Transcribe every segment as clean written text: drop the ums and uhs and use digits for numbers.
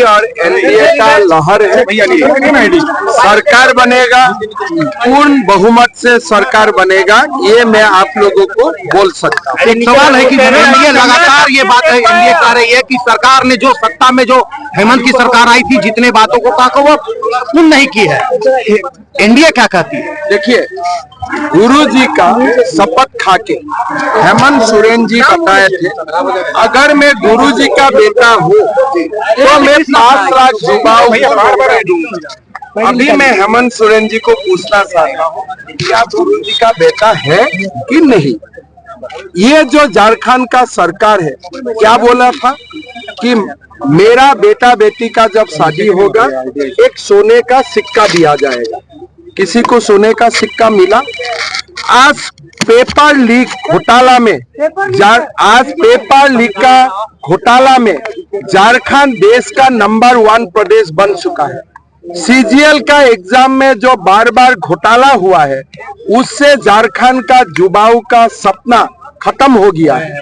और एनडीए का लहर है। सरकार बनेगा, पूर्ण बहुमत से सरकार बनेगा, ये मैं आप लोगों को बोल सकता हूँ। एक सवाल है कि ये लगातार ये बात है एनडीए कह रही है कि सरकार ने जो सत्ता में जो हेमंत की सरकार आई थी जितने बातों को कहा वो पूर्ण नहीं की है, एनडीए क्या कहती है? देखिए, गुरुजी का शपथ खाके हेमंत सोरेन जी बताए थे, अगर मैं गुरुजी का बेटा हूँ तो मैं 5 लाख युवाओं को। अभी मैं हेमंत सोरेन जी को पूछना चाहता हूँ कि आप गुरुजी का बेटा है कि नहीं? ये जो झारखंड का सरकार है, क्या बोला था कि मेरा बेटा बेटी का जब शादी होगा एक सोने का सिक्का दिया जाएगा। किसी को सोने का सिक्का मिला? आज पेपर लीक घोटाला में झारखंड देश का नंबर 1 प्रदेश बन चुका है। सीजीएल का एग्जाम में जो बार बार घोटाला हुआ है, उससे झारखंड का युवाओं का सपना खत्म हो गया है।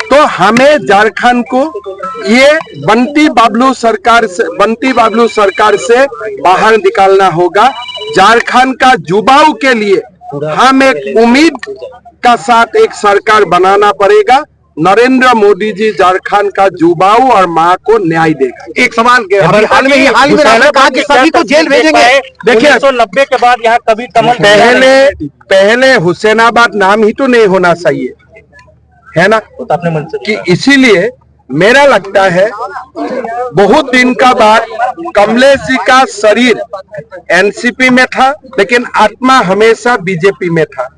तो हमें झारखंड को ये बंटी बाबलू सरकार से बाहर निकालना होगा। झारखंड का युवाओं के लिए हम एक उम्मीद का साथ एक सरकार बनाना पड़ेगा। नरेंद्र मोदी जी झारखंड का युवाओं और मां को न्याय देगा। एक सवाल हाल में कहा कि सभी को जेल भेजेंगे। देखिए, 1990 के बाद यहाँ कभी कमल पहले हुसैनाबाद नाम ही तो नहीं होना चाहिए, है ना? कि इसीलिए मेरा लगता है बहुत दिन का बाद कमलेश जी का शरीर एनसीपी में था, लेकिन आत्मा हमेशा बीजेपी में था।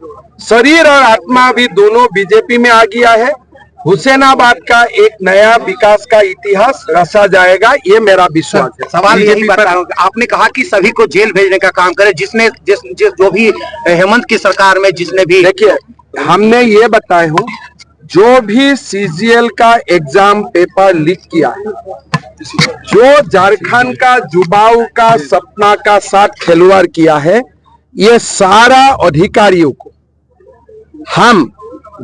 शरीर और आत्मा भी दोनों बीजेपी में आ गया है। हुसैनाबाद का एक नया विकास का इतिहास रचा जाएगा, ये मेरा विश्वास है। सवाल यही बता, आपने कहा कि सभी को जेल भेजने का काम करे, जो भी हेमंत की सरकार में जिसने भी। देखिए, हमने ये बताए हो, जो भी सीजीएल का एग्जाम पेपर लीक किया है, जो झारखंड का युवाओं का सपना का साथ खिलवाड़ किया है, ये सारा अधिकारियों को हम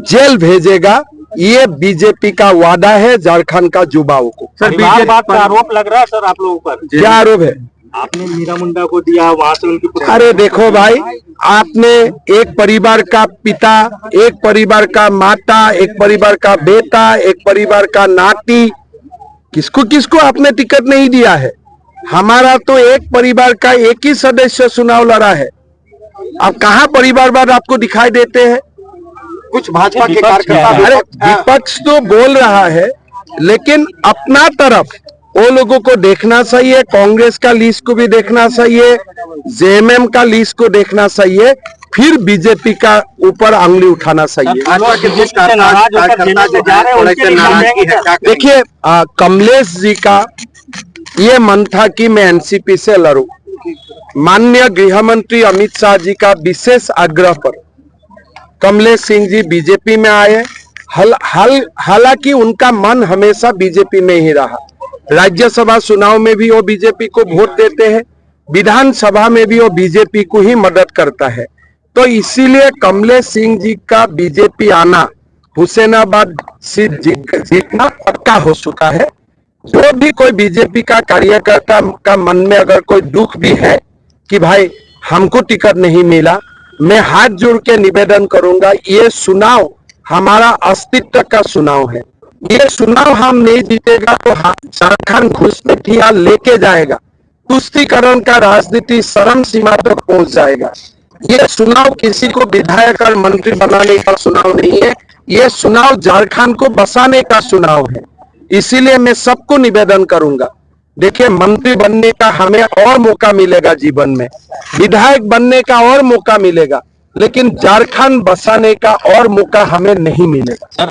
जेल भेजेगा। ये बीजेपी का वादा है झारखंड का युवाओं को। सर, बात का आरोप लग रहा है सर आप लोगों पर। क्या आरोप है? आपने मीरा मुंडा को दिया, वहां से उनकी। अरे देखो भाई, आपने एक परिवार का पिता, एक परिवार का माता, एक परिवार का बेटा, एक परिवार का नाती, किसको किसको आपने टिकट नहीं दिया है? हमारा तो एक परिवार का एक ही सदस्य चुनाव लड़ा है। अब कहाँ परिवारवाद आपको दिखाई देते हैं? कुछ भाजपा के कार्यकर्ता, अरे विपक्ष तो बोल रहा है, लेकिन अपना तरफ वो लोगों को देखना चाहिए। कांग्रेस का लिस्ट को भी देखना चाहिए, जेएमएम का लिस्ट को देखना चाहिए, फिर बीजेपी का ऊपर अंगुली उठाना चाहिए। देखिए, कमलेश जी का ये मन था कि मैं एनसीपी से लड़ूं। माननीय गृह मंत्री अमित शाह जी का विशेष आग्रह पर कमलेश सिंह जी बीजेपी में आए। हालांकि उनका मन हमेशा बीजेपी में ही रहा। राज्यसभा चुनाव में भी वो बीजेपी को वोट देते हैं, विधानसभा में भी वो बीजेपी को ही मदद करता है। तो इसीलिए कमलेश सिंह जी का बीजेपी आना, हुसैनाबाद सीट जीतना पक्का हो चुका है। जो भी कोई बीजेपी का कार्यकर्ता का मन में अगर कोई दुख भी है कि भाई हमको टिकट नहीं मिला, मैं हाथ जोड़ के निवेदन करूंगा, ये चुनाव हमारा अस्तित्व का चुनाव है। ये चुनाव हम नहीं जीतेगा तो झारखंड घुसपैठिया लेके जाएगा। तुष्टीकरण का राजनीति चरम सीमा तक पहुंच जाएगा। ये चुनाव किसी को विधायक और मंत्री बनाने का चुनाव नहीं है, ये चुनाव झारखंड को बसाने का चुनाव है। इसीलिए मैं सबको निवेदन करूंगा, देखिए, मंत्री बनने का हमें और मौका मिलेगा जीवन में, विधायक बनने का और मौका मिलेगा, लेकिन झारखंड बसाने का और मौका हमें नहीं मिलेगा।